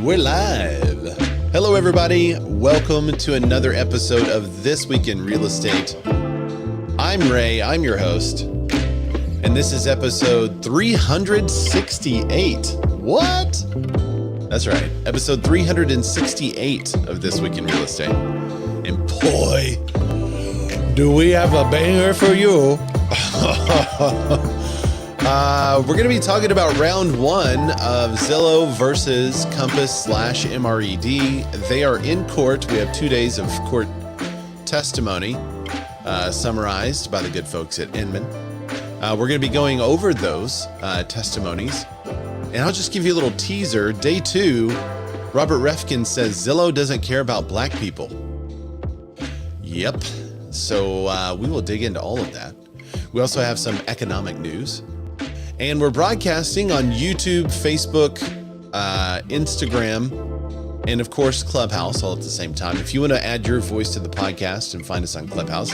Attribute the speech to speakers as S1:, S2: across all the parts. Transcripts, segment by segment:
S1: We're live. Hello, everybody. Welcome to another episode of This Week in Real Estate. I'm Ray. I'm your host. And this is episode 368. What? That's right. Episode 368 of This Week in Real Estate. And boy, do we have a banger for you. We're going to be talking about round one of Zillow versus Compass/MRED. They are in court. We have 2 days of court testimony summarized by the good folks at Inman. We're going to be going over those testimonies. And I'll just give you a little teaser. Day two, Robert Reffkin says Zillow doesn't care about black people. Yep. So we will dig into all of that. We also have some economic news. And we're broadcasting on YouTube, Facebook, Instagram, and of course, Clubhouse all at the same time. If you want to add your voice to the podcast and find us on Clubhouse,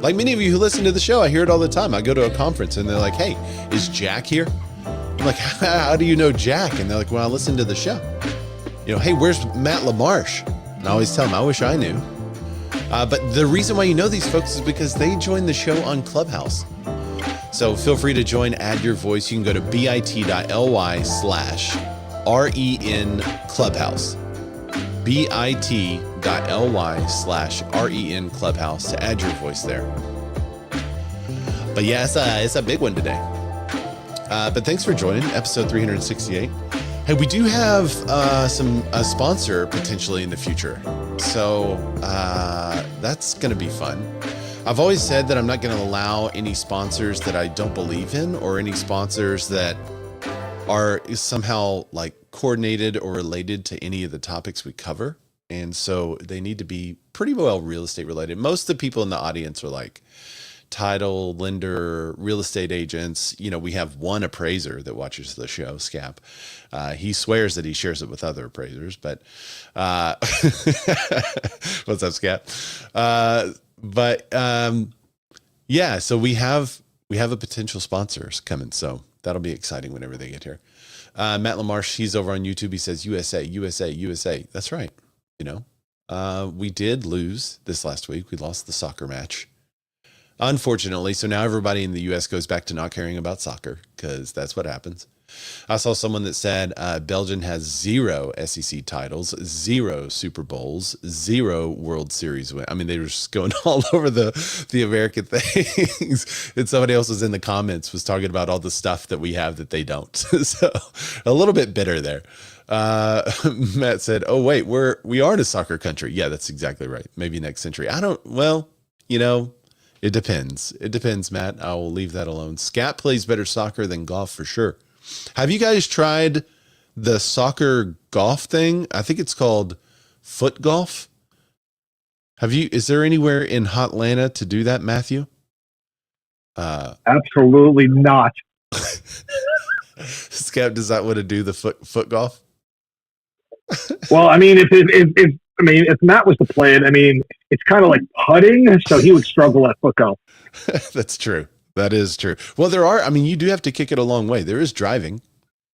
S1: like many of you who listen to the show, I hear it all the time. I go to a conference and they're like, hey, is Jack here? I'm like, how do you know Jack? And they're like, well, I listen to the show. You know, hey, where's Matt LaMarche? And I always tell them, I wish I knew. But the reason why you know these folks is because they join the show on Clubhouse. So feel free to join, add your voice. You can go to bit.ly/REN Clubhouse. bit.ly/REN Clubhouse to add your voice there. But yeah, it's a big one today. But thanks for joining episode 368. Hey, we do have a sponsor potentially in the future. So that's going to be fun. I've always said that I'm not going to allow any sponsors that I don't believe in or any sponsors that are somehow like coordinated or related to any of the topics we cover. And so they need to be pretty well real estate related. Most of the people in the audience are like title, lender, real estate agents. You know, we have one appraiser that watches the show, Scap. He swears that he shares it with other appraisers, but what's up, Scap? Yeah, so we have a potential sponsors coming. So that'll be exciting whenever they get here. Matt LaMarche, he's over on YouTube. He says, USA, USA, USA. That's right. You know, we did lose this last week. We lost the soccer match, unfortunately. So now everybody in the US goes back to not caring about soccer because that's what happens. I saw someone that said Belgium has 0 SEC titles, 0 Super Bowls, 0 World Series win. I mean, they were just going all over the American things. And somebody else was in the comments was talking about all the stuff that we have that they don't. So a little bit bitter there. Matt said, oh, wait, we aren't a soccer country. Yeah, that's exactly right. Maybe next century. Well, you know, it depends. It depends, Matt. I will leave that alone. Scat plays better soccer than golf for sure. Have you guys tried the soccer golf thing? I think it's called foot golf. Is there anywhere in Hotlanta to do that, Matthew?
S2: Absolutely not.
S1: Scap does not want to do the foot golf.
S2: Well, I mean, if Matt was to play it, I mean, it's kind of like putting, so he would struggle at foot golf.
S1: That's true. That is true. Well, you do have to kick it a long way. There is driving.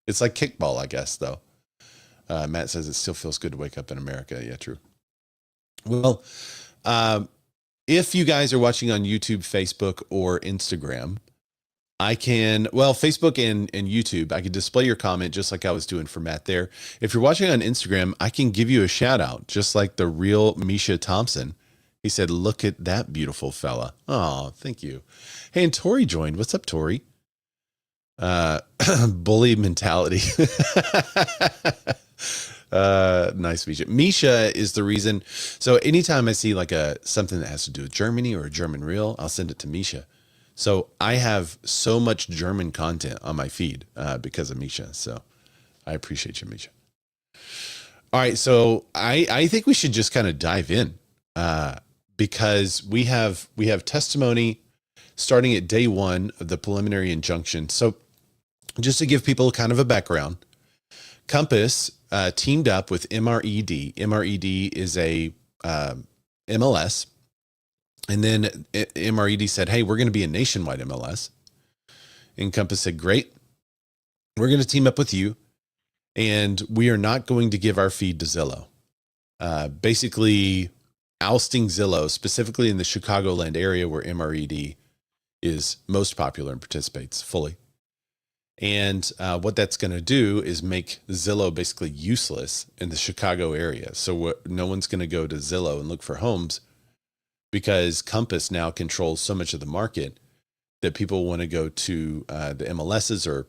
S1: It's like kickball, I guess, though. Matt says it still feels good to wake up in America. Yeah, true. Well, if you guys are watching on YouTube, Facebook, or Instagram, Facebook and YouTube, I can display your comment just like I was doing for Matt there. If you're watching on Instagram, I can give you a shout out, just like the real Misha Thompson. He said, look at that beautiful fella. Oh, thank you. Hey, and Tori joined. What's up, Tori? Bully mentality. Nice, Misha. Misha is the reason. So anytime I see like something that has to do with Germany or a German reel, I'll send it to Misha. So I have so much German content on my feed because of Misha. So I appreciate you, Misha. All right. So I think we should just kind of dive in. Because we have testimony starting at day one of the preliminary injunction. So just to give people kind of a background, Compass teamed up with MRED. MRED is a MLS. And then MRED said, hey, we're going to be a nationwide MLS. And Compass said, great. We're going to team up with you. And we are not going to give our feed to Zillow. Basically ousting Zillow, specifically in the Chicagoland area where MRED is most popular and participates fully. And what that's going to do is make Zillow basically useless in the Chicago area. So no one's going to go to Zillow and look for homes because Compass now controls so much of the market that people want to go to the MLSs or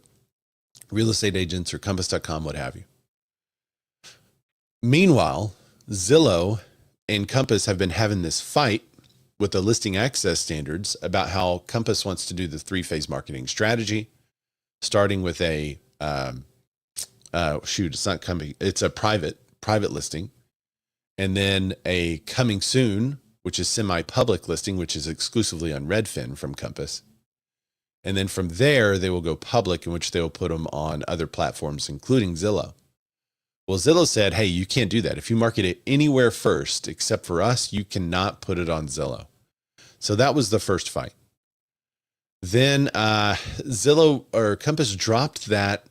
S1: real estate agents or Compass.com, what have you. Meanwhile, Zillow and Compass have been having this fight with the listing access standards about how Compass wants to do the 3-phase marketing strategy, starting with a it's a private listing, and then a coming soon, which is semi-public listing, which is exclusively on Redfin from Compass. And then from there, they will go public, in which they will put them on other platforms, including Zillow. Well, Zillow said, hey, you can't do that. If you market it anywhere first, except for us, you cannot put it on Zillow. So that was the first fight. Then Zillow or Compass dropped that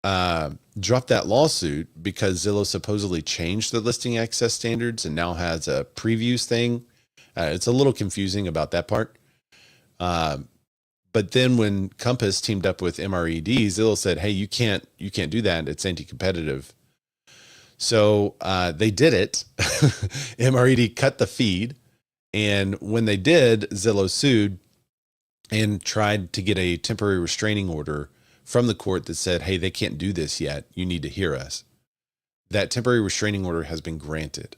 S1: lawsuit because Zillow supposedly changed the listing access standards and now has a previews thing. It's a little confusing about that part. But then when Compass teamed up with MRED, Zillow said, hey, you can't do that. It's anti-competitive. So they did it. MRED cut the feed. And when they did, Zillow sued and tried to get a temporary restraining order from the court that said, hey, they can't do this yet. You need to hear us. That temporary restraining order has been granted.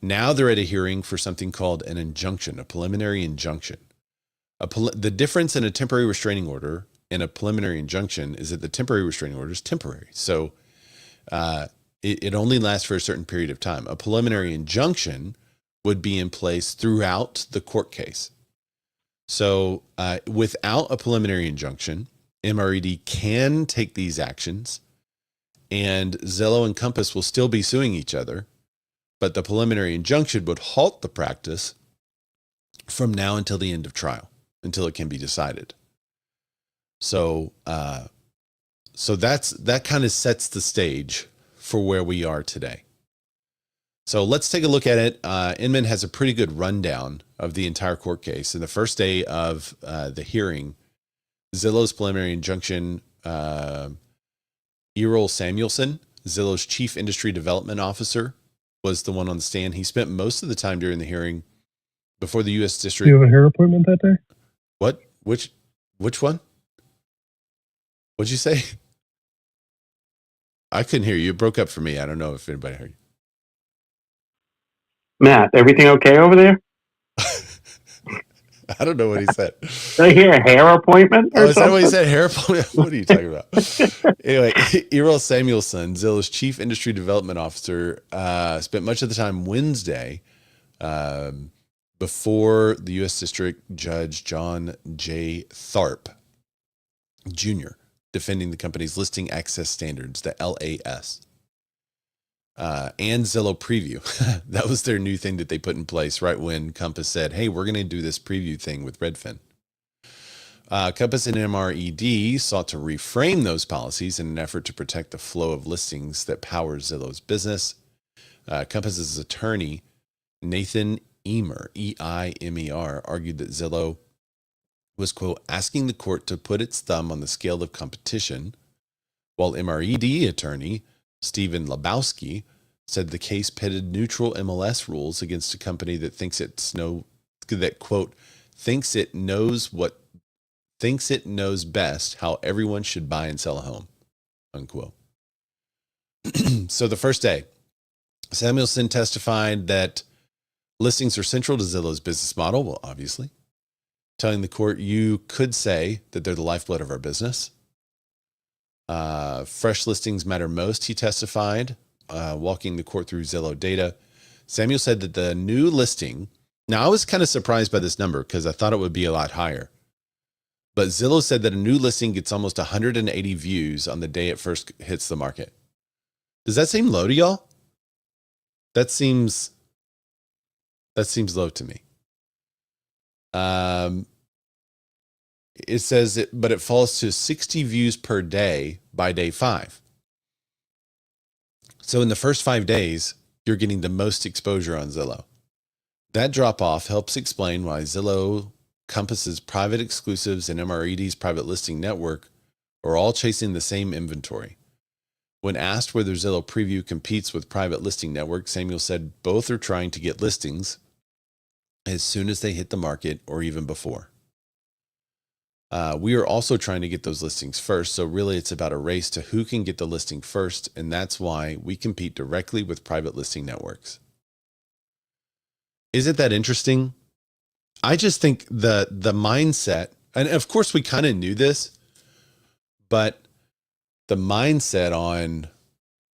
S1: Now they're at a hearing for something called an injunction, a preliminary injunction. The difference in a temporary restraining order and a preliminary injunction is that the temporary restraining order is temporary. So it only lasts for a certain period of time. A preliminary injunction would be in place throughout the court case. So without a preliminary injunction, MRED can take these actions, and Zillow and Compass will still be suing each other, but the preliminary injunction would halt the practice from now until the end of trial, until it can be decided. So that kind of sets the stage for where we are today. So let's take a look at it. Inman has a pretty good rundown of the entire court case. In the first day of the hearing, Zillow's preliminary injunction, Errol Samuelson, Zillow's chief industry development officer, was the one on the stand. He spent most of the time during the hearing before the U.S. District.
S2: Do you have a hair appointment that day?
S1: What? Which one? What'd you say? I couldn't hear you. It broke up for me. I don't know if anybody heard you.
S2: Matt, everything okay over there?
S1: I don't know what he said.
S2: Did I hear a hair appointment?
S1: Oh, is that what he said? Hair appointment? What are you talking about? Anyway, Errol Samuelson, Zillow's chief industry development officer, spent much of the time Wednesday before the U.S. District Judge John J. Tharp Jr., defending the company's listing access standards, the LAS. And Zillow Preview. That was their new thing that they put in place right when Compass said, hey, we're going to do this preview thing with Redfin. Compass and MRED sought to reframe those policies in an effort to protect the flow of listings that powers Zillow's business. Compass's attorney, Nathan Emer, E-I-M-E-R, argued that Zillow was, quote, asking the court to put its thumb on the scale of competition, while MRED attorney, Stephen Lebowski, said the case pitted neutral MLS rules against a company that thinks quote, thinks it knows best how everyone should buy and sell a home, unquote. So the first day, Samuelson testified that listings are central to Zillow's business model. Well, obviously, telling the court, you could say that they're the lifeblood of our business. Fresh listings matter most, he testified, walking the court through Zillow data. Samuel said that the new listing, now I was kind of surprised by this number because I thought it would be a lot higher, but Zillow said that a new listing gets almost 180 views on the day it first hits the market. Does that seem low to y'all? That seems low to me. It says but it falls to 60 views per day by day 5. So in the first 5 days, you're getting the most exposure on Zillow. That drop off helps explain why Zillow, Compass's private exclusives, and MRED's private listing network are all chasing the same inventory. When asked whether Zillow Preview competes with private listing networks, Samuel said both are trying to get listings as soon as they hit the market or even before. We are also trying to get those listings first. So really it's about a race to who can get the listing first. And that's why we compete directly with private listing networks. Isn't that interesting? I just think the mindset, and of course we kind of knew this, but the mindset on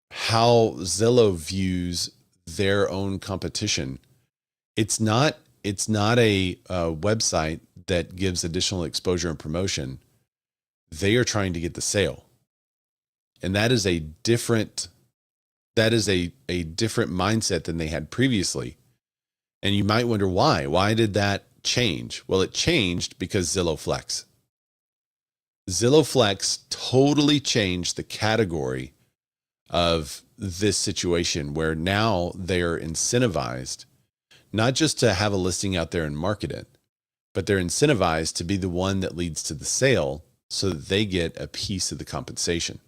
S1: how Zillow views their own competition, it's not a website that gives additional exposure and promotion. They are trying to get the sale. And that is a different mindset than they had previously. And you might wonder why. Why did that change? Well, it changed because Zillow Flex. Zillow Flex totally changed the category of this situation where now they're incentivized not just to have a listing out there and market it, but they're incentivized to be the one that leads to the sale so that they get a piece of the compensation.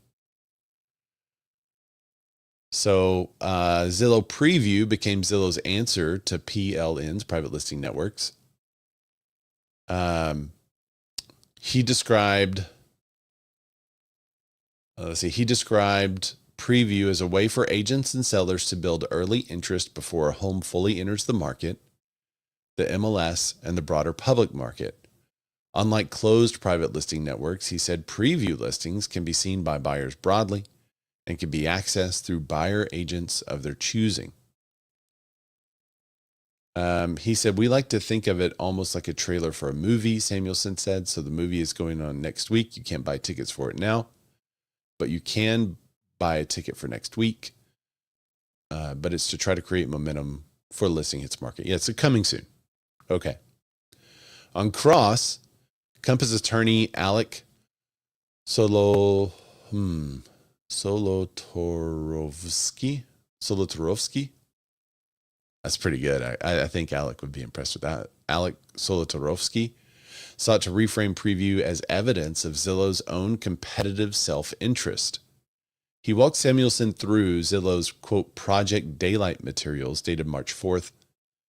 S1: So Zillow Preview became Zillow's answer to PLNs, private listing networks. He described Preview as a way for agents and sellers to build early interest before a home fully enters the market, the MLS, and the broader public market. Unlike closed private listing networks, he said Preview listings can be seen by buyers broadly and can be accessed through buyer agents of their choosing. He said, we like to think of it almost like a trailer for a movie, Samuelson said. So the movie is going on next week. You can't buy tickets for it now, but you can buy a ticket for next week. But it's to try to create momentum for listing its market. Yeah, it's coming soon. Okay. On Cross, Compass attorney Alec Solotorovsky. That's pretty good. I think Alec would be impressed with that. Alec Solotorovsky sought to reframe Preview as evidence of Zillow's own competitive self-interest. He walked Samuelson through Zillow's, quote, Project Daylight materials dated March 4th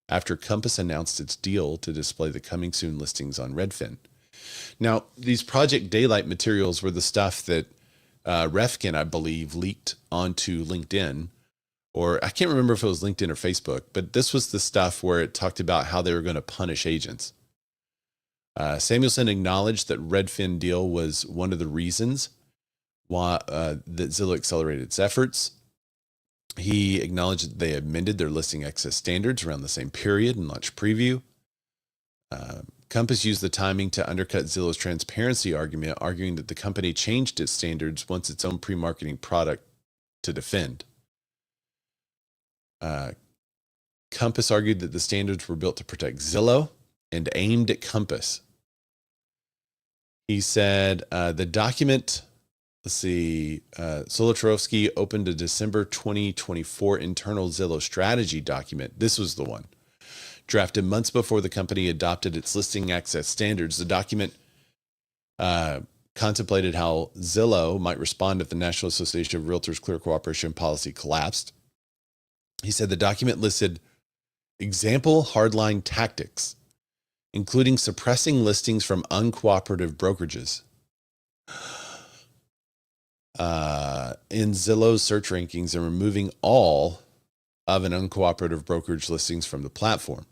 S1: after Compass announced its deal to display the coming soon listings on Redfin. Now, these Project Daylight materials were the stuff that Reffkin, I believe, leaked onto LinkedIn, or I can't remember if it was LinkedIn or Facebook, but this was the stuff where it talked about how they were going to punish agents. Samuelson acknowledged that Redfin deal was one of the reasons why that Zillow accelerated its efforts. He acknowledged that they amended their listing access standards around the same period and launched Preview. Compass used the timing to undercut Zillow's transparency argument, arguing that the company changed its standards once its own pre-marketing product to defend. Compass argued that the standards were built to protect Zillow and aimed at Compass. He said the document, Solotarovsky opened a December 2024 internal Zillow strategy document. This was the one. Drafted months before the company adopted its listing access standards. The document contemplated how Zillow might respond if the National Association of Realtors Clear Cooperation policy collapsed. He said the document listed example hardline tactics, including suppressing listings from uncooperative brokerages in Zillow's search rankings and removing all of an uncooperative brokerage listings from the platform.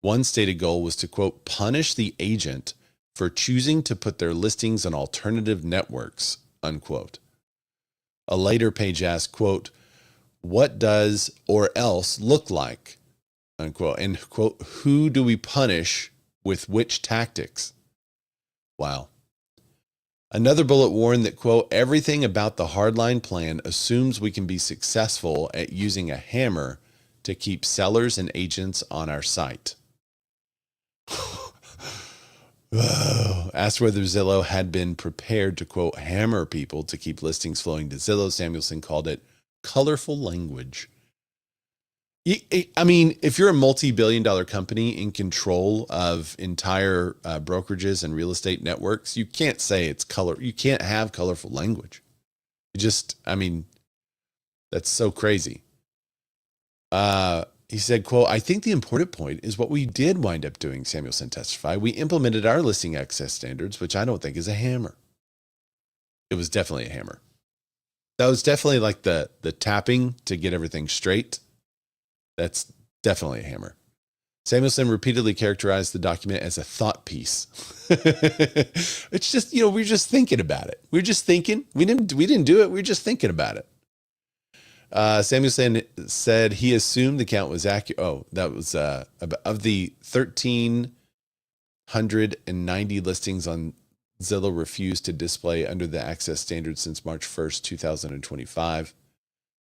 S1: One stated goal was to, quote, punish the agent for choosing to put their listings on alternative networks, unquote. A later page asked, quote, what does or else look like, unquote, and, quote, who do we punish with which tactics? Wow. Another bullet warned that, quote, everything about the hardline plan assumes we can be successful at using a hammer to keep sellers and agents on our site. Asked whether Zillow had been prepared to, quote, hammer people to keep listings flowing to Zillow, Samuelson called it Colorful language. I mean, if you're a multi-billion-dollar company in control of entire brokerages and real estate networks, you can't say it's color. You can't have colorful language. I mean, that's so crazy. He said, quote, I think the important point is what we did wind up doing, Samuelson testified. We implemented our listing access standards, which I don't think is a hammer. It was definitely a hammer. That was definitely like the tapping to get everything straight. That's definitely a hammer. Samuelson repeatedly characterized the document as a thought piece. It's just, we're just thinking about it. We're just thinking. We didn't do it. We're just thinking about it. Samuelson said he assumed the count was accurate. Oh, that was of the 1,390 listings on Zillow refused to display under the access standard since March 1st, 2025.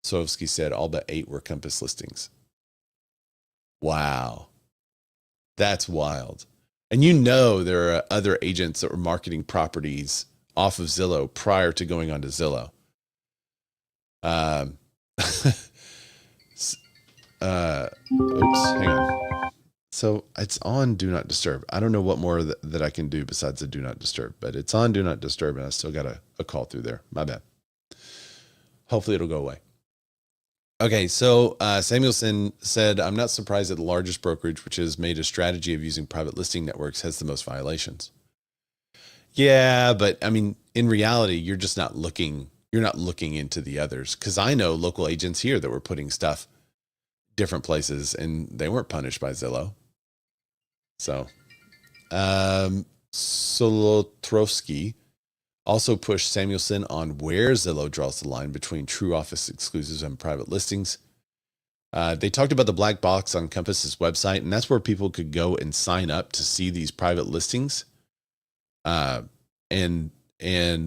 S1: Sowovsky said all but 8 were Compass listings. Wow. That's wild. And there are other agents that were marketing properties off of Zillow prior to going onto Zillow. Oops, hang on. So it's on Do Not Disturb. I don't know what more that I can do besides the Do Not Disturb, but it's on Do Not Disturb, and I still got a call through there. My bad. Hopefully it'll go away. Okay, so Samuelson said, I'm not surprised that the largest brokerage, which has made a strategy of using private listing networks, has the most violations. Yeah, but I mean, in reality, you're just not looking. You're not looking into the others, because I know local agents here that were putting stuff different places and they weren't punished by Zillow. So, Solotrovsky also pushed Samuelson on where Zillow draws the line between true office exclusives and private listings. They talked about the black box on Compass's website, and that's where people could go and sign up to see these private listings. And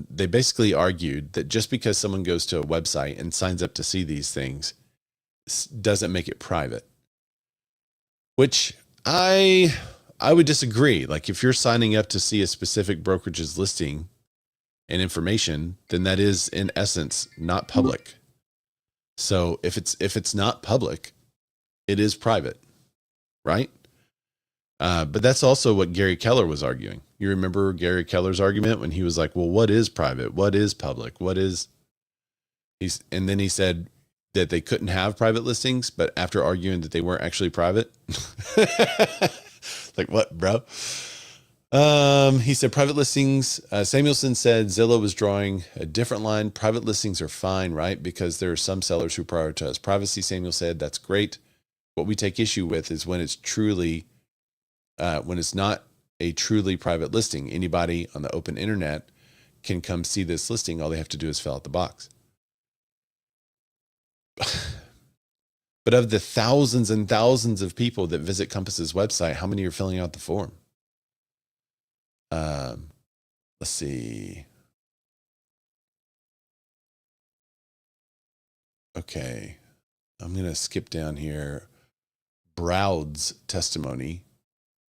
S1: they basically argued that just because someone goes to a website and signs up to see these things doesn't make it private, which I would disagree. Like, if you're signing up to see a specific brokerage's listing and information, then that is in essence not public. So if it's not public, it is private, right? But that's also what Gary Keller was arguing. You remember Gary Keller's argument when he was like, well, what is private? What is public? And then he said that they couldn't have private listings, but after arguing that they weren't actually private. Like, what, bro? He said private listings. Samuelson said Zillow was drawing a different line. Private listings are fine, right? Because there are some sellers who prioritize privacy. Samuel said that's great. What we take issue with is when it's not a truly private listing. Anybody on the open internet can come see this listing. All they have to do is fill out the box. But of the thousands and thousands of people that visit Compass's website, how many are filling out the form? Let's see. Okay. I'm going to skip down here. Browd's testimony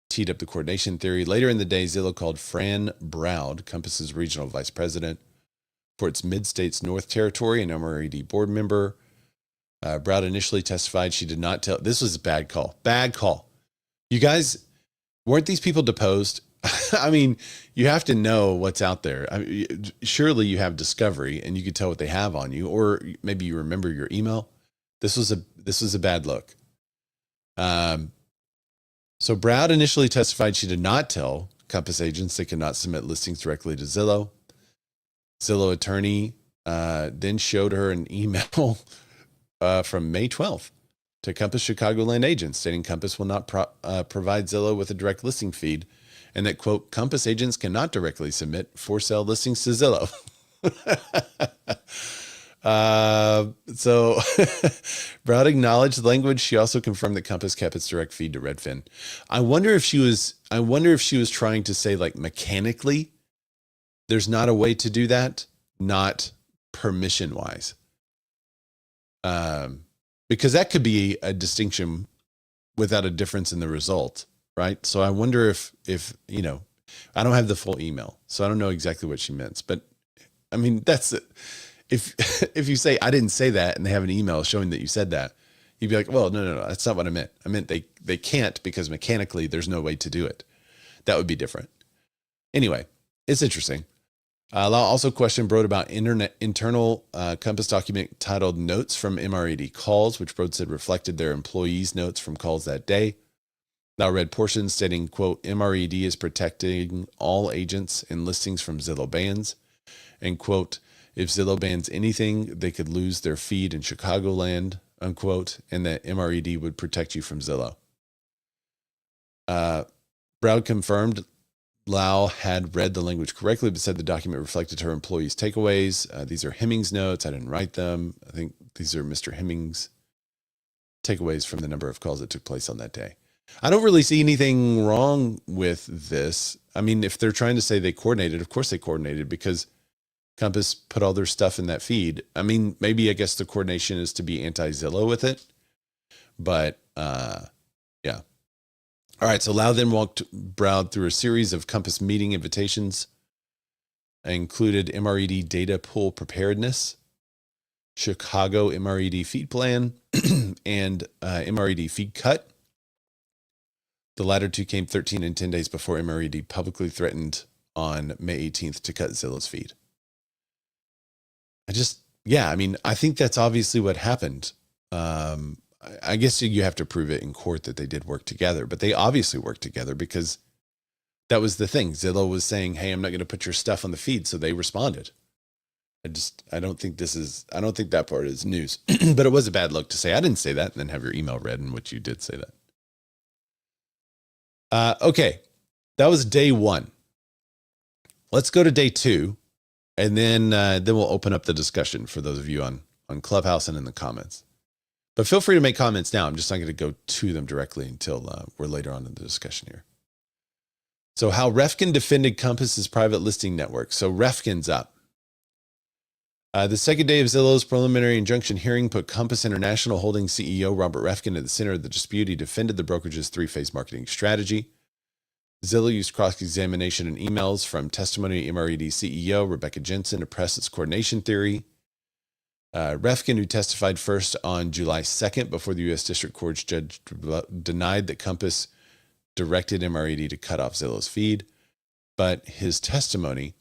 S1: teed up the coordination theory. Later in the day, Zillow called Fran Browd, Compass's regional vice president, for its Mid-States North Territory, an MRED board member. Browd initially testified she did not tell. This was a bad call. Bad call. You guys, weren't these people deposed? I mean, you have to know what's out there. I mean, surely you have discovery and you could tell what they have on you, or maybe you remember your email. This was a bad look. So Browd initially testified she did not tell Compass agents they could not submit listings directly to Zillow. Zillow attorney then showed her an email from May 12th to Compass Chicagoland agents stating Compass will not provide Zillow with a direct listing feed, and that, quote, Compass agents cannot directly submit for sale listings to Zillow. So Browd acknowledged the language. She also confirmed that Compass kept its direct feed to Redfin. I wonder if she was trying to say, like, mechanically, there's not a way to do that, not permission wise. Because that could be a distinction without a difference in the result, right? So I wonder if I don't have the full email, so I don't know exactly what she meant. But I mean, that's it. if if you say I didn't say that and they have an email showing that you said that, you'd be like, well, no, that's not what I meant. I meant they can't because mechanically there's no way to do it. That would be different. Anyway, it's interesting. Lau also questioned Broad about internal Compass document titled Notes from MRED Calls, which Broad said reflected their employees' notes from calls that day. Lau read portions stating, quote, MRED is protecting all agents and listings from Zillow bans, and, quote, if Zillow bans anything, they could lose their feed in Chicagoland, unquote, and that MRED would protect you from Zillow. Browd confirmed Lau had read the language correctly, but said the document reflected her employees' takeaways. These are Hemmings' notes. I didn't write them. I think these are Mr. Hemmings' takeaways from the number of calls that took place on that day. I don't really see anything wrong with this. I mean, if they're trying to say they coordinated, of course they coordinated because Compass put all their stuff in that feed. I mean, maybe I guess the coordination is to be anti-Zillow with it, but yeah. All right, so Lau then walked Browd through a series of Compass meeting invitations, included MRED data pool preparedness, Chicago MRED feed plan, and MRED feed cut. The latter two came 13 and 10 days before MRED publicly threatened on May 18th to cut Zillow's feed. I think that's obviously what happened. I guess you have to prove it in court that they did work together, but they obviously worked together because that was the thing. Zillow was saying, hey, I'm not going to put your stuff on the feed. So they responded. I don't think that part is news, but it was a bad look to say, I didn't say that and then have your email read in which you did say that. Okay. That was day one. Let's go to day two. And then we'll open up the discussion for those of you on Clubhouse and in the comments. But feel free to make comments now. I'm just not going to go to them directly until we're later on in the discussion here. So how Reffkin defended Compass's private listing network. So Reffkin's up. The second day of Zillow's preliminary injunction hearing put Compass International Holdings CEO Robert Reffkin at the center of the dispute. He defended the brokerage's three-phase marketing strategy. Zillow used cross-examination and emails from testimony MRED CEO Rebecca Jensen to press its coordination theory. Reffkin, who testified first on July 2nd before the U.S. District Court's judge, denied that Compass directed MRED to cut off Zillow's feed, but his testimony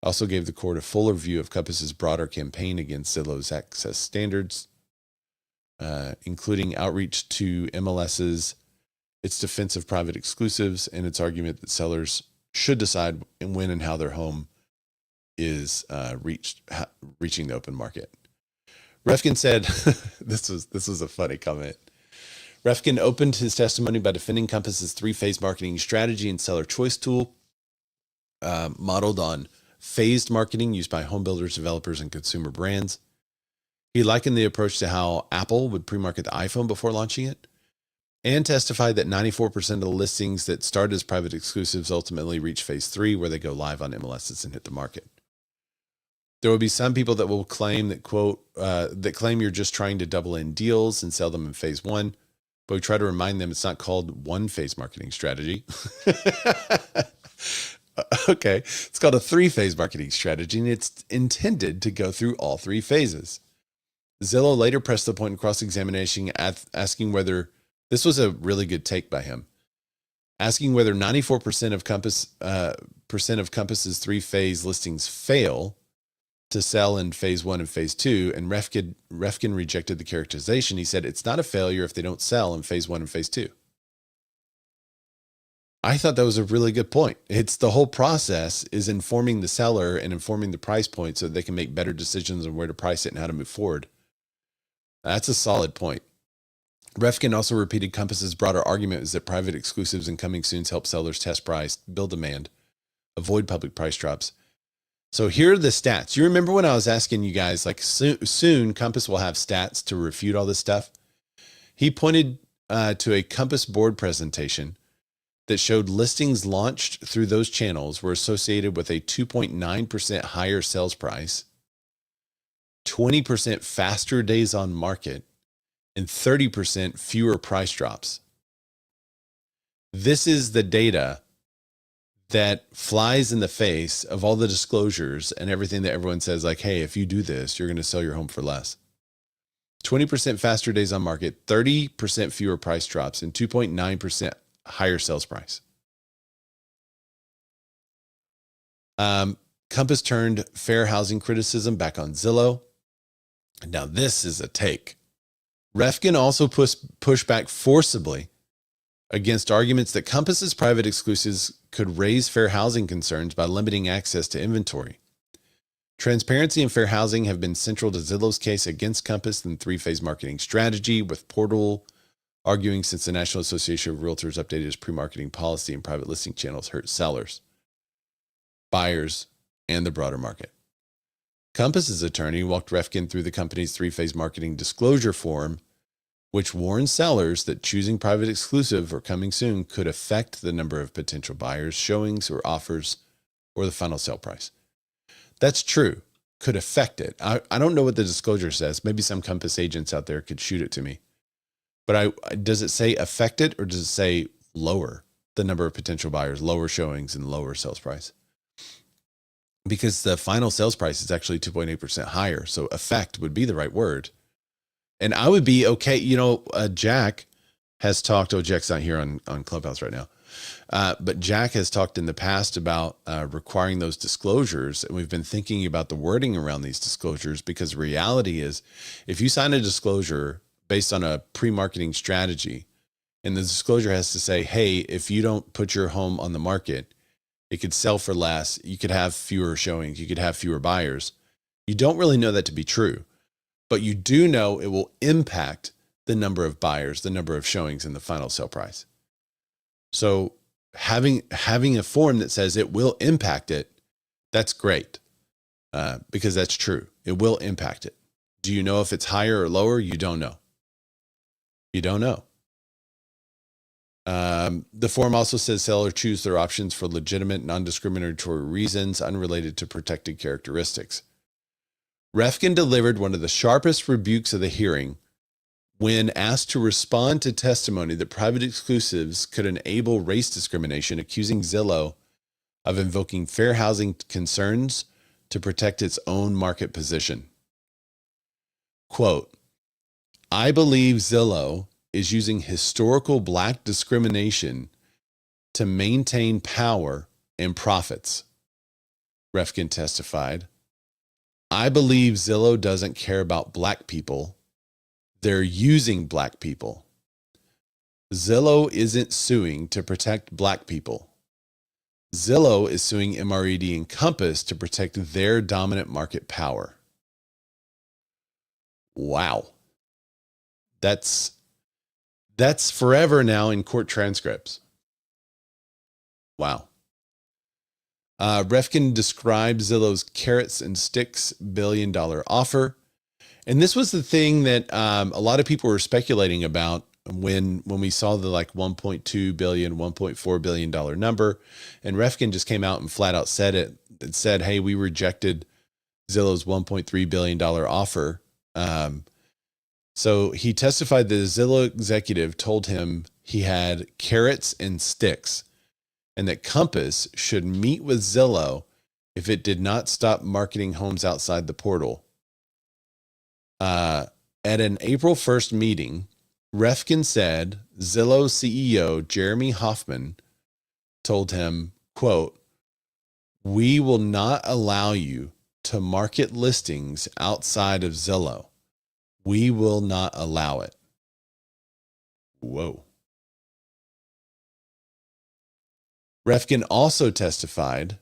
S1: also gave the court a fuller view of Compass's broader campaign against Zillow's access standards, including outreach to MLSs, its defense of private exclusives, and its argument that sellers should decide when and how their home is reaching the open market. Reffkin said, this was a funny comment. Reffkin opened his testimony by defending Compass's three-phase marketing strategy and seller choice tool, modeled on phased marketing used by home builders, developers, and consumer brands. He likened the approach to how Apple would pre-market the iPhone before launching it, and testified that 94% of the listings that started as private exclusives ultimately reach phase 3, where they go live on MLSs and hit the market. There will be some people that will claim that, quote, that claim you're just trying to double in deals and sell them in phase 1, but we try to remind them it's not called one-phase marketing strategy. Okay, it's called a three-phase marketing strategy, and it's intended to go through all three phases. Zillow later pressed the point in cross-examination, asking whether this was a really good take by him, asking whether 94% of Compass's three-phase listings fail to sell in phase 1 and phase 2, and Reffkin rejected the characterization. He said it's not a failure if they don't sell in phase 1 and phase 2. I thought that was a really good point. It's the whole process is informing the seller and informing the price point so that they can make better decisions on where to price it and how to move forward. That's a solid point. Reffkin also repeated Compass's broader argument is that private exclusives and coming soons help sellers test price, build demand, avoid public price drops. So here are the stats. You remember when I was asking you guys, like soon Compass will have stats to refute all this stuff? He pointed to a Compass board presentation that showed listings launched through those channels were associated with a 2.9% higher sales price, 20% faster days on market, and 30% fewer price drops. This is the data that flies in the face of all the disclosures and everything that everyone says, like, hey, if you do this, you're going to sell your home for less. 20% faster days on market, 30% fewer price drops, and 2.9% higher sales price. Compass turned fair housing criticism back on Zillow. Now, this is a take. Reffkin also pushed back forcibly against arguments that Compass's private exclusives could raise fair housing concerns by limiting access to inventory. Transparency and fair housing have been central to Zillow's case against Compass and three-phase marketing strategy, with Portal arguing since the National Association of Realtors updated its pre-marketing policy and private listing channels hurt sellers, buyers, and the broader market. Compass's attorney walked Reffkin through the company's three-phase marketing disclosure form, which warns sellers that choosing private exclusive or coming soon could affect the number of potential buyers, showings, or offers, or the final sale price. That's true. Could affect it. I don't know what the disclosure says. Maybe some Compass agents out there could shoot it to me. But does it say affect it, or does it say lower the number of potential buyers, lower showings, and lower sales price? Because the final sales price is actually 2.8% higher. So affect would be the right word. And I would be okay. Jack has talked. Oh, Jack's not here on Clubhouse right now. But Jack has talked in the past about requiring those disclosures. And we've been thinking about the wording around these disclosures, because reality is, if you sign a disclosure based on a pre-marketing strategy, and the disclosure has to say, hey, if you don't put your home on the market, it could sell for less. You could have fewer showings. You could have fewer buyers. You don't really know that to be true. But you do know it will impact the number of buyers, the number of showings, and the final sale price. So having a form that says it will impact it, that's great, because that's true. It will impact it. Do you know if it's higher or lower? You don't know. You don't know. The form also says sellers choose their options for legitimate, non-discriminatory reasons unrelated to protected characteristics. Reffkin delivered one of the sharpest rebukes of the hearing when asked to respond to testimony that private exclusives could enable race discrimination, accusing Zillow of invoking fair housing concerns to protect its own market position. Quote, I believe Zillow is using historical Black discrimination to maintain power and profits, Reffkin testified. I believe Zillow doesn't care about Black people. They're using Black people. Zillow isn't suing to protect Black people. Zillow is suing MRED and Compass to protect their dominant market power. Wow. That's forever now in court transcripts. Wow. Reffkin described Zillow's carrots and sticks $1 billion offer. And this was the thing that a lot of people were speculating about when we saw the $1.2 billion, $1.4 billion number. And Reffkin just came out and flat out said it. It said, hey, we rejected Zillow's $1.3 billion offer. So he testified that the Zillow executive told him he had carrots and sticks, and that Compass should meet with Zillow if it did not stop marketing homes outside the portal. At an April 1st meeting, Reffkin said Zillow CEO Jeremy Hoffman told him, quote, we will not allow you to market listings outside of Zillow. We will not allow it. Whoa. Reffkin also testified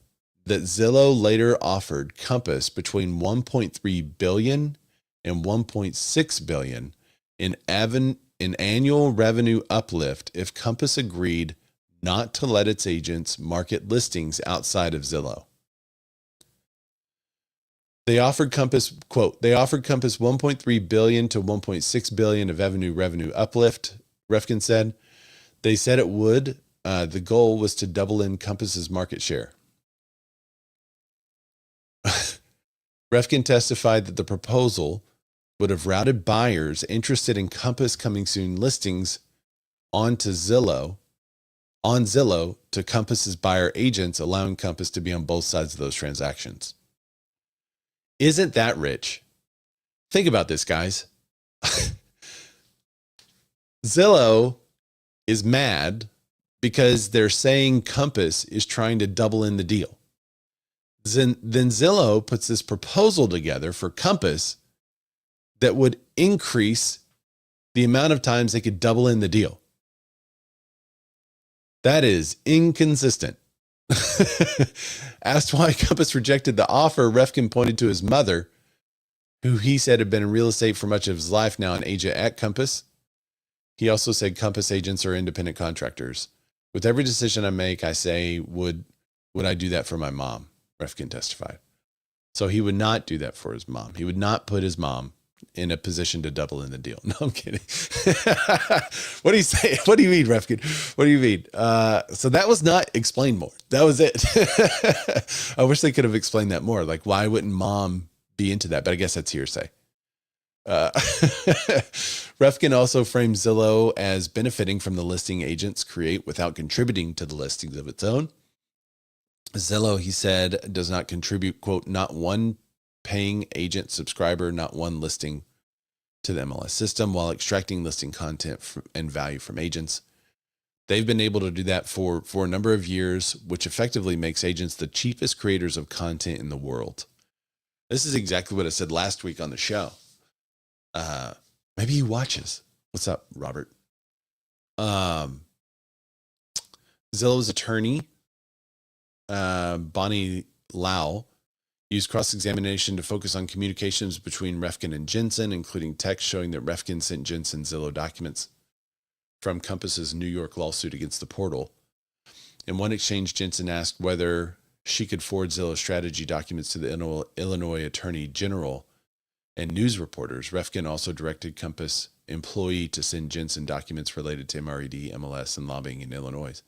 S1: that Zillow later offered Compass between $1.3 billion and $1.6 billion in annual revenue uplift if Compass agreed not to let its agents market listings outside of Zillow. They offered Compass, quote, they offered Compass $1.3 billion to $1.6 billion of revenue uplift, Reffkin said. They said it would. The goal was to double in Compass's market share. Reffkin testified that the proposal would have routed buyers interested in Compass coming soon listings onto Zillow on Zillow to Compass's buyer agents, allowing Compass to be on both sides of those transactions. Isn't that rich? Think about this, guys. Zillow is mad because they're saying Compass is trying to double in the deal. Then Zillow puts this proposal together for Compass that would increase the amount of times they could double in the deal. That is inconsistent. Asked why Compass rejected the offer, Reffkin pointed to his mother, who he said had been in real estate for much of his life, now an agent at Compass. He also said Compass agents are independent contractors. With every decision I make, I say, would I do that for my mom? Reffkin testified. So he would not do that for his mom. He would not put his mom in a position to double in the deal. No, I'm kidding. What do you say? What do you mean, Reffkin? What do you mean? So that was not explained more. That was it. I wish they could have explained that more. Like, why wouldn't mom be into that? But I guess that's hearsay. Reffkin also framed Zillow as benefiting from the listing agents create without contributing to the listings of its own. Zillow, he said, does not contribute, quote, not one paying agent subscriber, not one listing to the MLS system, while extracting listing content and value from agents. They've been able to do that for a number of years, which effectively makes agents the cheapest creators of content in the world. This is exactly what I said last week on the show. Maybe he watches. What's up, Robert? Zillow's attorney, Bonnie Lau, used cross-examination to focus on communications between Reffkin and Jensen, including text showing that Reffkin sent Jensen Zillow documents from Compass's New York lawsuit against the portal. In one exchange, Jensen asked whether she could forward Zillow strategy documents to the Illinois Attorney General and news reporters. Reffkin also directed Compass employee to send Jensen documents related to MRED, MLS, and lobbying in Illinois.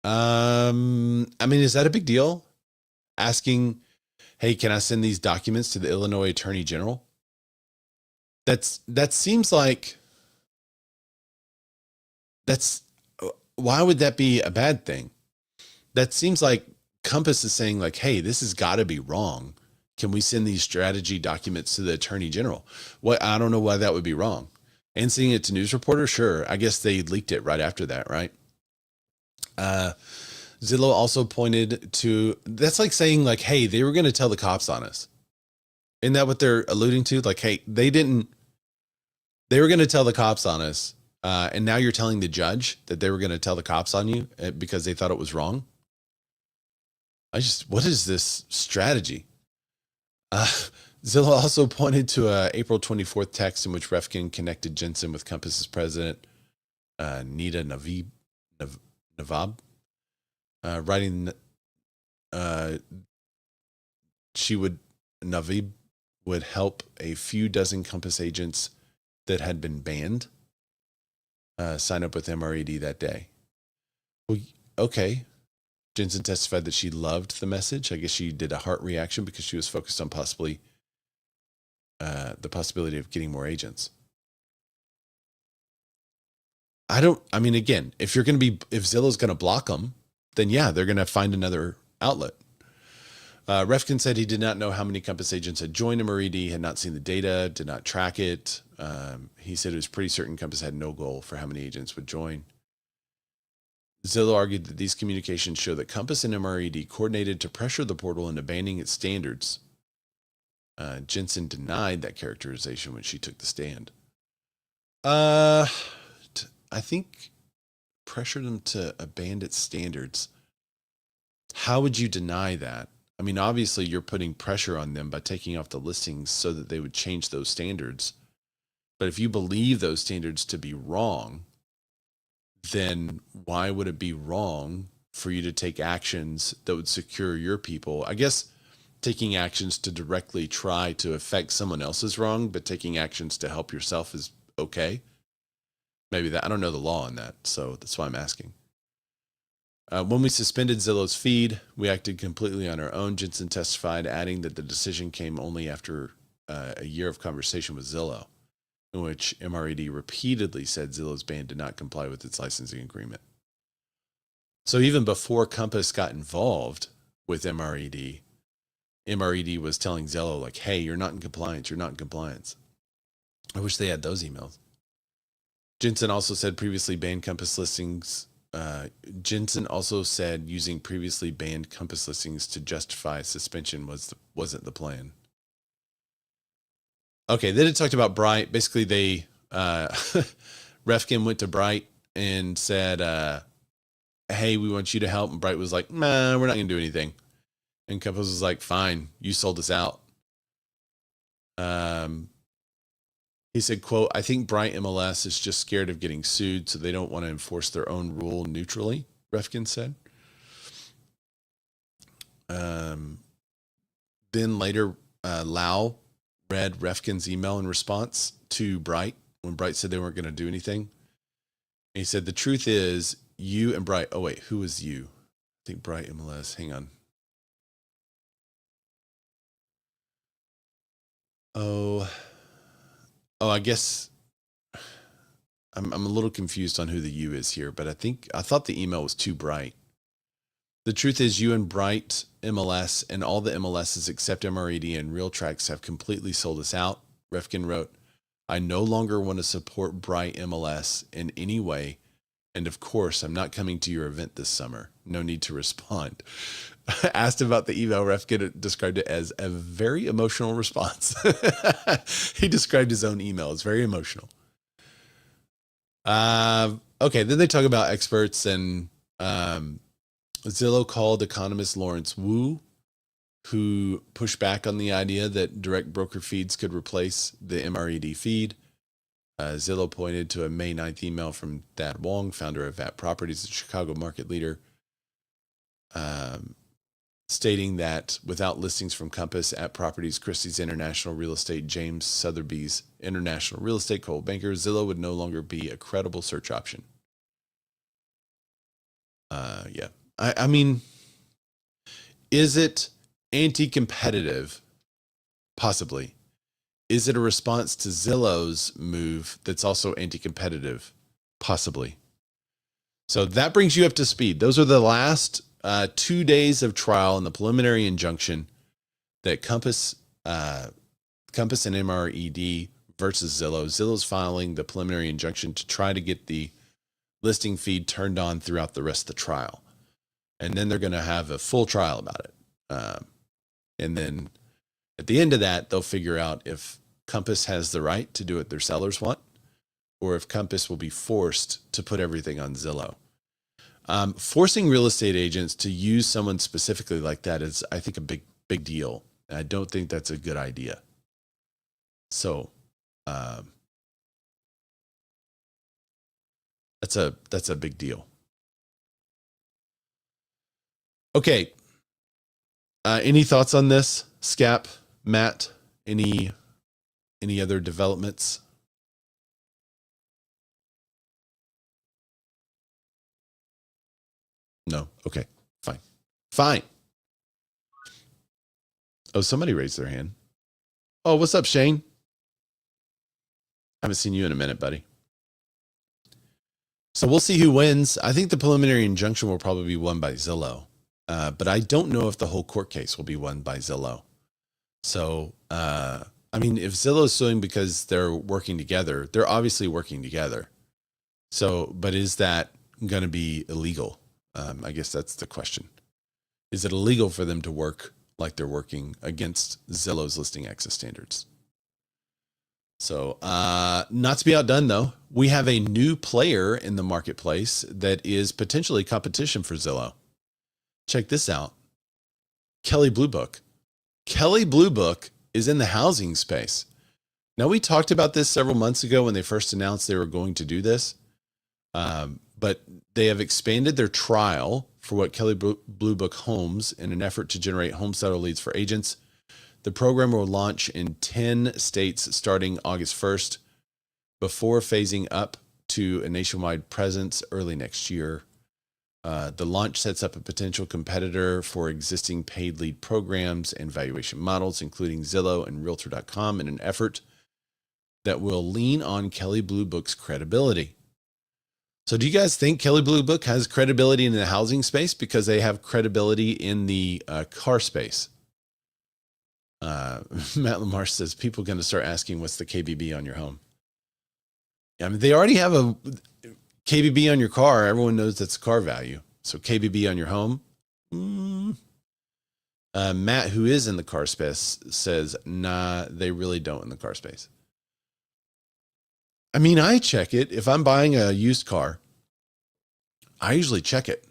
S1: I mean, is that a big deal? Asking, hey, can I send these documents to the Illinois Attorney General? That seems like why would that be a bad thing? That seems like Compass is saying like, hey, this has got to be wrong. Can we send these strategy documents to the Attorney General? What, I don't know why that would be wrong. And sending it to news reporters, sure. I guess they leaked it right after that, right? Zillow also pointed to, that's like saying like, hey, they were going to tell the cops on us. Isn't that what they're alluding to? Like, hey, they were going to tell the cops on us. And now you're telling the judge that they were going to tell the cops on you because they thought it was wrong. What is this strategy? Zillow also pointed to a April 24th text in which Reffkin connected Jensen with Compass's president, Nida Navab, writing Navib would help a few dozen Compass agents that had been banned sign up with MRED that day. Well, okay. Jensen testified that she loved the message. I guess she did a heart reaction because she was focused on possibly the possibility of getting more agents. Again, if Zillow's going to block them, then yeah, they're going to find another outlet. Reffkin said he did not know how many Compass agents had joined MRED, had not seen the data, did not track it. He said it was pretty certain Compass had no goal for how many agents would join. Zillow argued that these communications show that Compass and MRED coordinated to pressure the portal into banning its standards. Jensen denied that characterization when she took the stand. I think pressured them to abandon its standards. How would you deny that? I mean, obviously you're putting pressure on them by taking off the listings so that they would change those standards. But if you believe those standards to be wrong, then why would it be wrong for you to take actions that would secure your people? I guess taking actions to directly try to affect someone else is wrong, but taking actions to help yourself is okay. Maybe that, I don't know the law on that, so that's why I'm asking. When we suspended Zillow's feed, we acted completely on our own, Jensen testified, adding that the decision came only after a year of conversation with Zillow, in which MRED repeatedly said Zillow's ban did not comply with its licensing agreement. So even before Compass got involved with MRED, MRED was telling Zillow, like, hey, you're not in compliance. You're not in compliance. I wish they had those emails. Jensen also said previously banned Compass listings. Jensen also said using previously banned Compass listings to justify suspension wasn't the plan. Okay, then it talked about Bright. Basically, they Reffkin went to Bright and said, hey, we want you to help. And Bright was like, nah, we're not going to do anything. And Compass was like, fine, you sold us out. He said, quote, I think Bright MLS is just scared of getting sued, so they don't want to enforce their own rule neutrally, Reffkin said. Then later, Lau read Reffkin's email in response to Bright when Bright said they weren't going to do anything. And he said, the truth is, you and Bright, oh wait, who was you? I think Bright MLS, hang on. Oh, I guess I'm a little confused on who the you is here, but I thought the email was to Bright. The truth is you and Bright MLS and all the MLSs except MRED and RealTrax have completely sold us out. Reffkin wrote, I no longer want to support Bright MLS in any way. And of course, I'm not coming to your event this summer. No need to respond. Asked about the email, Reffkin described it as a very emotional response. He described his own email as very emotional. Okay, then they talk about experts, and Zillow called economist Lawrence Wu, who pushed back on the idea that direct broker feeds could replace the MRED feed. Zillow pointed to a May 9th email from Thad Wong, founder of VAT Properties, the Chicago market leader, stating that without listings from Compass, at Properties, Christie's International Real Estate, James Sotheby's International Real Estate, Coldwell Banker, Zillow would no longer be a credible search option. Yeah. I mean, is it anti-competitive? Possibly. Is it a response to Zillow's move that's also anti-competitive? Possibly. So that brings you up to speed. Those are the last 2 days of trial and the preliminary injunction that Compass and MRED versus Zillow. Zillow's filing the preliminary injunction to try to get the listing feed turned on throughout the rest of the trial. And then they're going to have a full trial about it. And then at the end of that, they'll figure out if Compass has the right to do what their sellers want, or if Compass will be forced to put everything on Zillow. Forcing real estate agents to use someone specifically like that is, I think, a big deal. And I don't think that's a good idea. So that's a big deal. Okay. Any thoughts on this, Scap, Matt? Any other developments? No. Okay. Fine. Oh, somebody raised their hand. Oh, what's up, Shane? I haven't seen you in a minute, buddy. So we'll see who wins. I think the preliminary injunction will probably be won by Zillow. But I don't know if the whole court case will be won by Zillow. So, I mean, if Zillow is suing because they're working together, they're obviously working together. So, but is that going to be illegal? I guess that's the question. Is it illegal for them to work like they're working against Zillow's listing access standards? So, not to be outdone, though, we have a new player in the marketplace that is potentially competition for Zillow. Check this out. Kelley Blue Book. Kelley Blue Book is in the housing space. Now, we talked about this several months ago when they first announced they were going to do this. But they have expanded their trial for what Kelley Blue Book Homes in an effort to generate home seller leads for agents. The program will launch in 10 states starting August 1st before phasing up to a nationwide presence early next year. The launch sets up a potential competitor for existing paid lead programs and valuation models, including Zillow and Realtor.com, in an effort that will lean on Kelley Blue Book's credibility. So do you guys think Kelley Blue Book has credibility in the housing space because they have credibility in the car space? Matt Lamar says people are going to start asking what's the KBB on your home. I mean, they already have a KBB on your car. Everyone knows that's car value. So KBB on your home. Matt, who is in the car space, says, nah, they really don't in the car space. I mean, I check it. If I'm buying a used car, I usually check it.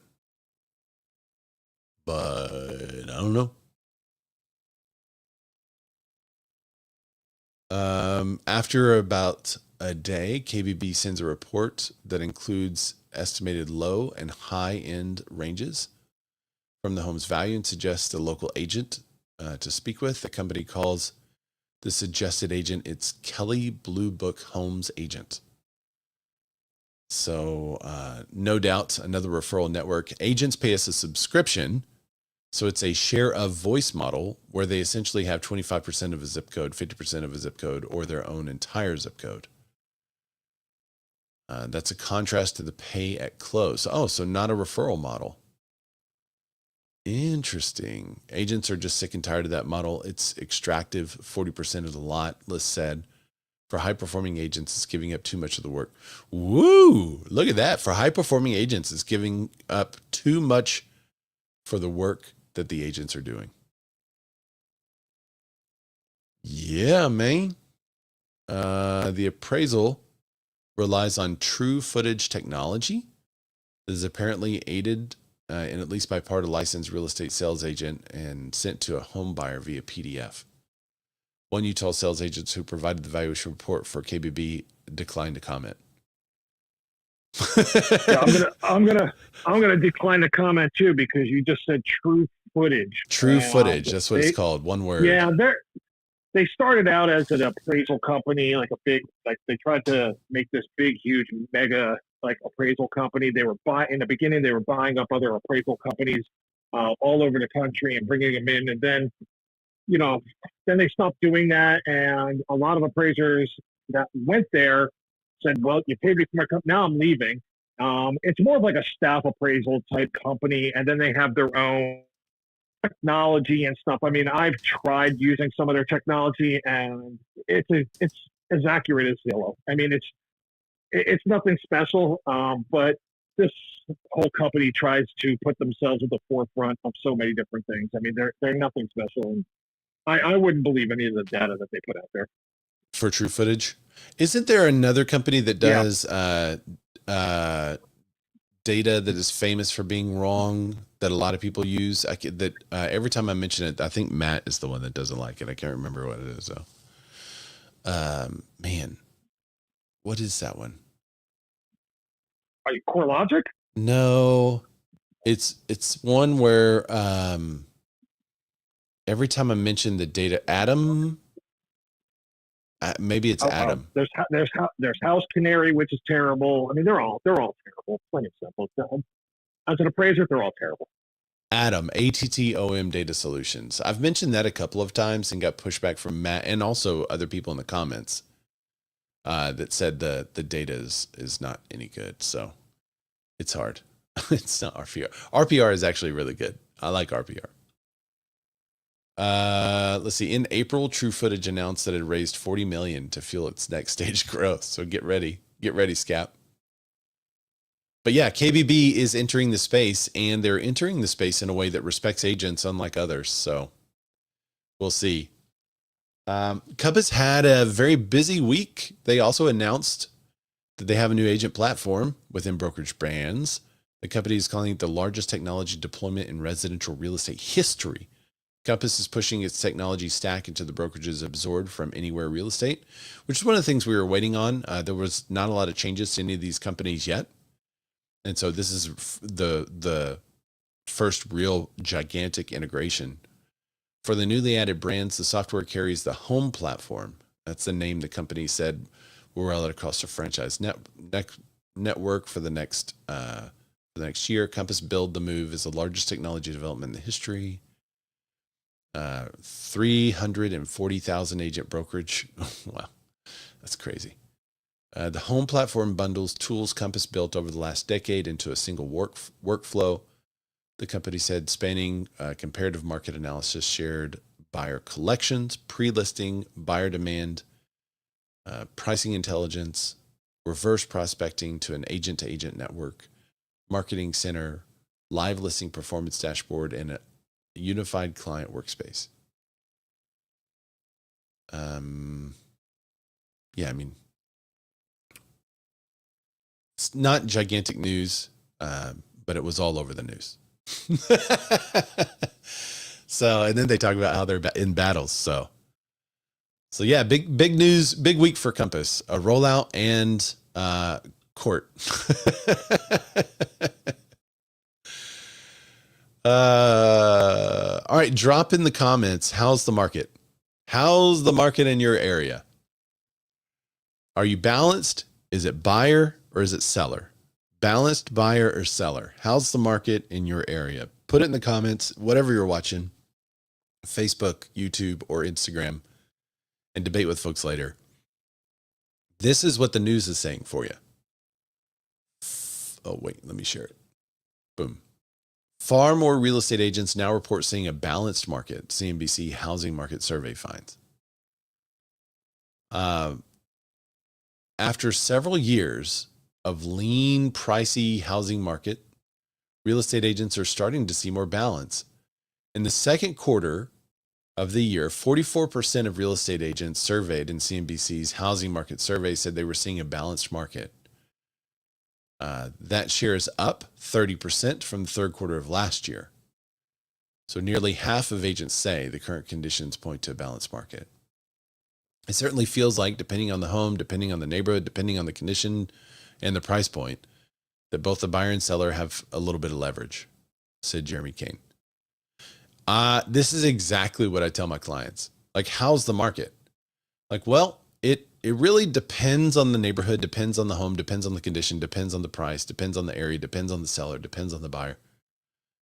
S1: But I don't know. After about a day, KBB sends a report that includes estimated low and high end ranges from the home's value and suggests a local agent to speak with. The company calls the suggested agent its Kelley Blue Book Homes agent. So no doubt another referral network. Agents pay us a subscription. So it's a share of voice model where they essentially have 25% of a zip code, 50% of a zip code, or their own entire zip code. That's a contrast to the pay at close. Oh, so not a referral model. Interesting. Agents are just sick and tired of that model. It's extractive. 40% of the lot, list said. For high-performing agents, it's giving up too much of the work. Woo! Look at that. For high-performing agents, it's giving up too much for the work that the agents are doing. Yeah, man. The appraisal relies on true footage technology. This is apparently aided in at least by part of a licensed real estate sales agent and sent to a home buyer via PDF. One Utah sales agent who provided the valuation report for KBB declined to comment.
S2: Yeah, I'm gonna decline the comment too because you just said true footage.
S1: True footage. That's what it's called. One word.
S2: Yeah, they started out as an appraisal company, like they tried to make this big, huge, mega appraisal company. In the beginning they were buying up other appraisal companies all over the country and bringing them in, and then then they stopped doing that, and a lot of appraisers that went there said, well, you paid me for my company, now I'm leaving. It's more of like a staff appraisal type company, and then they have their own technology and stuff. I mean, I've tried using some of their technology, and it's as accurate as Zillow. I mean, it's nothing special, but this whole company tries to put themselves at the forefront of so many different things. I mean, they're nothing special, and I wouldn't believe any of the data that they put out there.
S1: For true footage? Isn't there another company that does data that is famous for being wrong that a lot of people use? Every time I mention it, I think Matt is the one that doesn't like it. I can't remember what it is though. Man, what is that one?
S2: Are you CoreLogic?
S1: No, it's one where every time I mention the data, Adam. Maybe it's Adam.
S2: There's House Canary, which is terrible. I mean, they're all terrible. Plain and simple. As an appraiser, they're all terrible.
S1: Adam, ATTOM Data Solutions. I've mentioned that a couple of times and got pushback from Matt and also other people in the comments that said the data is not any good. So it's hard. It's not RPR. RPR is actually really good. I like RPR. Let's see. In April, True Footage announced that it raised $40 million to fuel its next stage growth. So get ready, Scap. But yeah, KBB is entering the space, and they're entering the space in a way that respects agents, unlike others. So we'll see. Compass had a very busy week. They also announced that they have a new agent platform within brokerage brands. The company is calling it the largest technology deployment in residential real estate history. Compass is pushing its technology stack into the brokerages absorbed from Anywhere Real Estate, which is one of the things we were waiting on. There was not a lot of changes to any of these companies yet. And so this is the first real gigantic integration. For the newly added brands, the software carries the home platform. That's the name the company said will roll out across the franchise network for the next year. Compass Build the Move is the largest technology development in the history. 340,000 agent brokerage. Wow, that's crazy. The home platform bundles tools Compass built over the last decade into a single workflow. The company said spanning comparative market analysis, shared buyer collections, pre-listing, buyer demand, pricing intelligence, reverse prospecting to an agent-to-agent network, marketing center, live listing performance dashboard, and a unified client workspace. Yeah, I mean, it's not gigantic news, but it was all over the news. So, and then they talk about how they're in battles. So yeah, big news, big week for Compass, a rollout and court. All right, drop in the comments. How's the market? How's the market in your area? Are you balanced? Is it buyer or is it seller? Balanced, buyer, or seller? How's the market in your area? Put it in the comments, whatever you're watching, Facebook, YouTube, or Instagram, and debate with folks later. This is what the news is saying for you. Oh, wait, let me share it. Boom. Far more real estate agents now report seeing a balanced market, CNBC Housing Market Survey finds. After several years of lean, pricey housing market, real estate agents are starting to see more balance. In the second quarter of the year, 44% of real estate agents surveyed in CNBC's Housing Market Survey said they were seeing a balanced market. That share is up 30% from the third quarter of last year. So nearly half of agents say the current conditions point to a balanced market. It certainly feels like, depending on the home, depending on the neighborhood, depending on the condition and the price point, that both the buyer and seller have a little bit of leverage, said Jeremy Kane. This is exactly what I tell my clients. Like, how's the market? Like, well, it really depends on the neighborhood, depends on the home, depends on the condition, depends on the price, depends on the area, depends on the seller, depends on the buyer.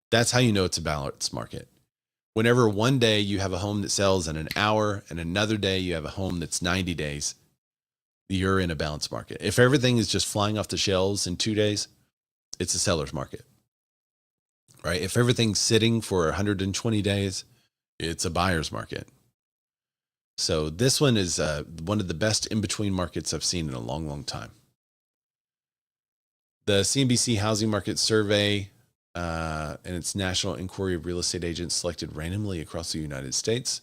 S1: That's how you know it's a balanced market. Whenever one day you have a home that sells in an hour and another day you have a home that's 90 days, you're in a balanced market. If everything is just flying off the shelves in 2 days, it's a seller's market, right? If everything's sitting for 120 days, it's a buyer's market. So this one is one of the best in-between markets I've seen in a long, long time. The CNBC Housing Market Survey and its national inquiry of real estate agents selected randomly across the United States.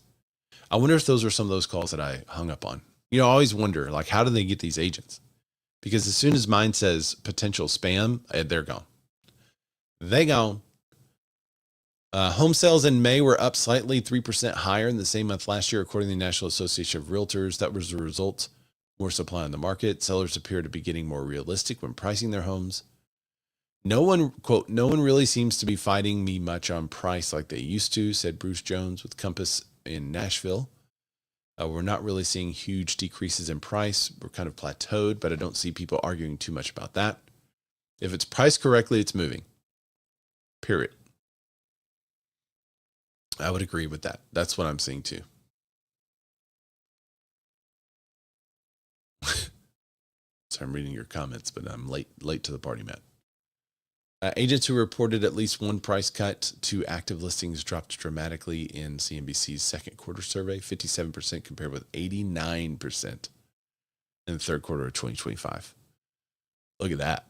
S1: I wonder if those are some of those calls that I hung up on. You know, I always wonder, like, how do they get these agents? Because as soon as mine says potential spam, they're gone. They gone. Home sales in May were up slightly 3% higher than the same month last year, according to the National Association of Realtors. That was the result. More supply on the market. Sellers appear to be getting more realistic when pricing their homes. No one, quote, no one really seems to be fighting me much on price like they used to, said Bruce Jones with Compass in Nashville. We're not really seeing huge decreases in price. We're kind of plateaued, but I don't see people arguing too much about that. If it's priced correctly, it's moving. Period. I would agree with that. That's what I'm seeing too. So I'm reading your comments, but I'm late to the party, Matt. Agents who reported at least one price cut to active listings dropped dramatically in CNBC's second quarter survey, 57% compared with 89% in the third quarter of 2025. Look at that.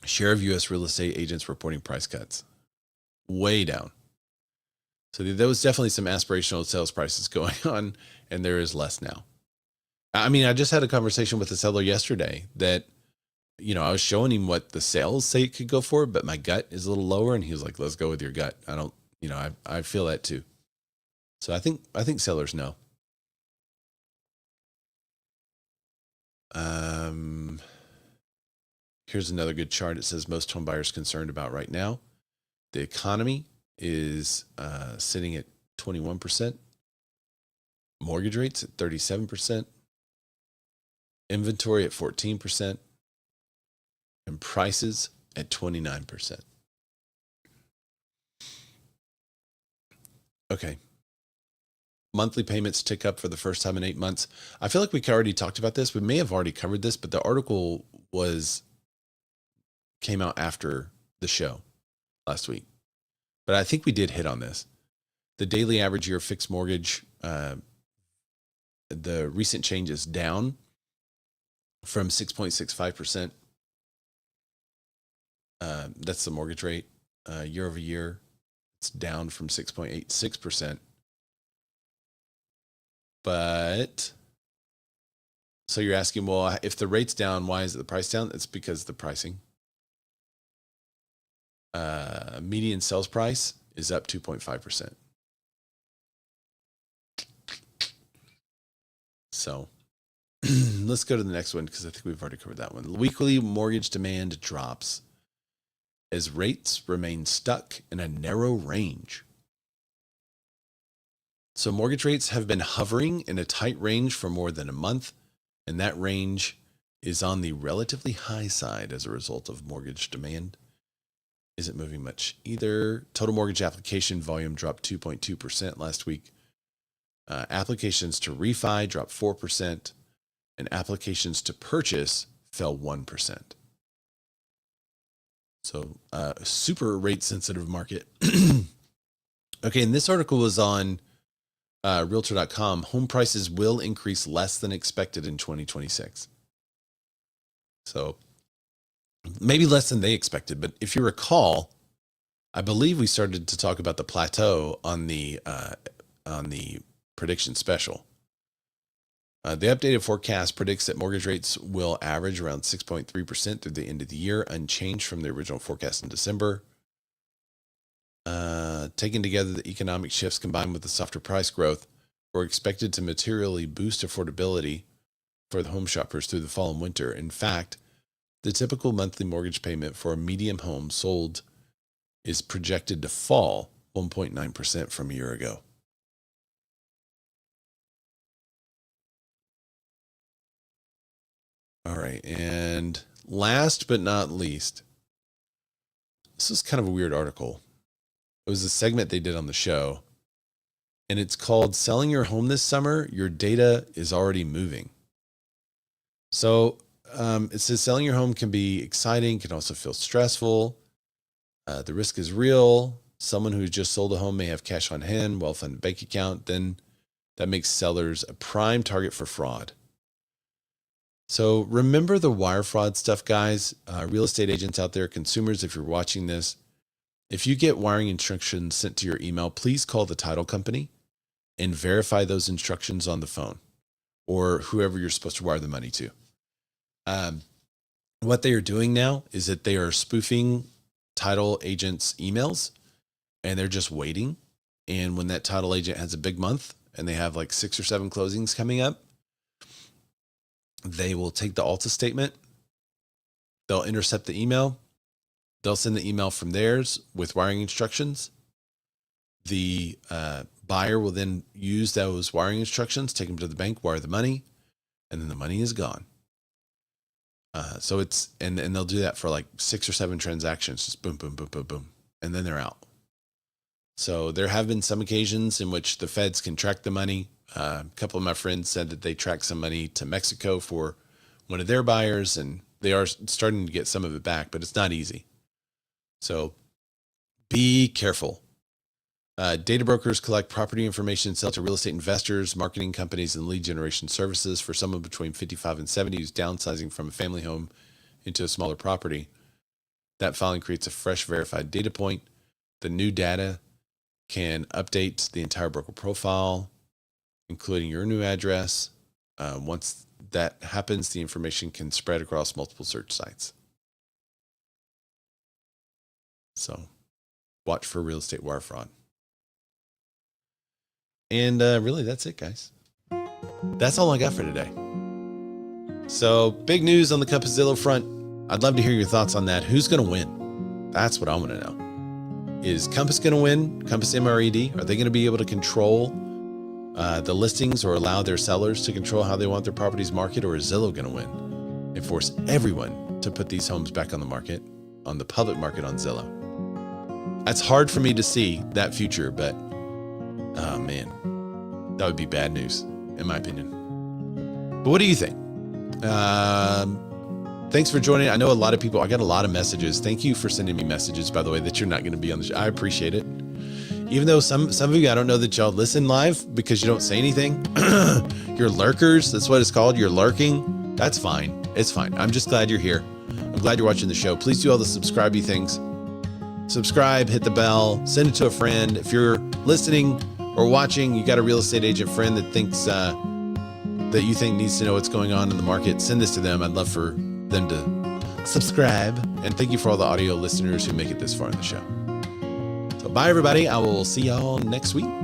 S1: Share of U.S. real estate agents reporting price cuts, way down. So there was definitely some aspirational sales prices going on, and there is less now. I mean, I just had a conversation with a seller yesterday that, you know, I was showing him what the sales say it could go for, but my gut is a little lower. And he was like, let's go with your gut. I don't, you know, I feel that too. So I think sellers know. Here's another good chart. It says most home buyers concerned about right now. The economy is sitting at 21%. Mortgage rates at 37%. Inventory at 14%. And prices at 29%. Okay. monthly payments tick up for the first time in 8 months. I feel like we already talked about this. We may have already covered this, but the article came out after the show last week. But I think we did hit on this. The daily average year fixed mortgage, the recent change is down from 6.65%. That's the mortgage rate. Year over year, it's down from 6.86%. But so you're asking, well, if the rate's down, why is the price down? It's because of the pricing. Median sales price is up 2.5%. So let's go to the next one because I think we've already covered that one. Weekly mortgage demand drops as rates remain stuck in a narrow range. So mortgage rates have been hovering in a tight range for more than a month, and that range is on the relatively high side as a result of mortgage demand. Isn't moving much either. Total mortgage application volume dropped 2.2% last week. Applications to refi dropped 4%, and applications to purchase fell 1%. So super rate sensitive market. Okay, and this article was on Realtor.com. Home prices will increase less than expected in 2026. So maybe less than they expected, but if you recall, I believe we started to talk about the plateau on the prediction special. The updated forecast predicts that mortgage rates will average around 6.3% through the end of the year, unchanged from the original forecast in December. Taken together, the economic shifts combined with the softer price growth were expected to materially boost affordability for the home shoppers through the fall and winter. In fact, the typical monthly mortgage payment for a medium home sold is projected to fall 1.9% from a year ago. All right, and last but not least, this is kind of a weird article. It was a segment they did on the show, and it's called Selling Your Home This Summer, Your Data is Already Moving. So it says selling your home can be exciting, can also feel stressful. The risk is real. Someone who just sold a home may have cash on hand, well-funded bank account. Then that makes sellers a prime target for fraud. So remember the wire fraud stuff, guys. Real estate agents out there, consumers, if you're watching this, if you get wiring instructions sent to your email, please call the title company and verify those instructions on the phone or whoever you're supposed to wire the money to. What they are doing now is that they are spoofing title agents' emails, and they're just waiting. And when that title agent has a big month and they have like 6 or 7 closings coming up, they will take the Alta statement, they'll intercept the email, they'll send the email from theirs with wiring instructions. The buyer will then use those wiring instructions, take them to the bank, wire the money, and then the money is gone. So it's, and they'll do that for like 6 or 7 transactions, just boom, boom, boom, boom, boom, and then they're out. So there have been some occasions in which the feds can track the money. A couple of my friends said that they tracked some money to Mexico for one of their buyers, and they are starting to get some of it back, but it's not easy. So be careful. Data brokers collect property information, sell to real estate investors, marketing companies, and lead generation services for someone between 55 and 70 who's downsizing from a family home into a smaller property. That filing creates a fresh verified data point. The new data can update the entire broker profile, including your new address. Once that happens, the information can spread across multiple search sites. So watch for real estate wire fraud. And really, that's it, guys. That's all I got for today. So big news on the Compass Zillow front. I'd love to hear your thoughts on that. Who's going to win? That's what I want to know. Is Compass going to win? Compass MRED? Are they going to be able to control the listings or allow their sellers to control how they want their properties marketed? Or is Zillow going to win and force everyone to put these homes back on the market, on the public market on Zillow? That's hard for me to see that future, but oh man, That would be bad news, in my opinion. But what do you think? Thanks for joining. I know a lot of people, I got a lot of messages. Thank you for sending me messages, by the way, that you're not going to be on the show. I appreciate it. Even though some of you, I don't know that y'all listen live because you don't say anything. You're lurkers. That's what it's called. You're lurking. That's fine. It's fine. I'm just glad you're here. I'm glad you're watching the show. Please do all the subscribe-y things. Subscribe, hit the bell, send it to a friend. If you're listening or watching, you got a real estate agent friend that thinks that you think needs to know what's going on in the market, send this to them. I'd love for them to subscribe. And thank you for all the audio listeners who make it this far in the show. So bye, everybody. I will see y'all next week.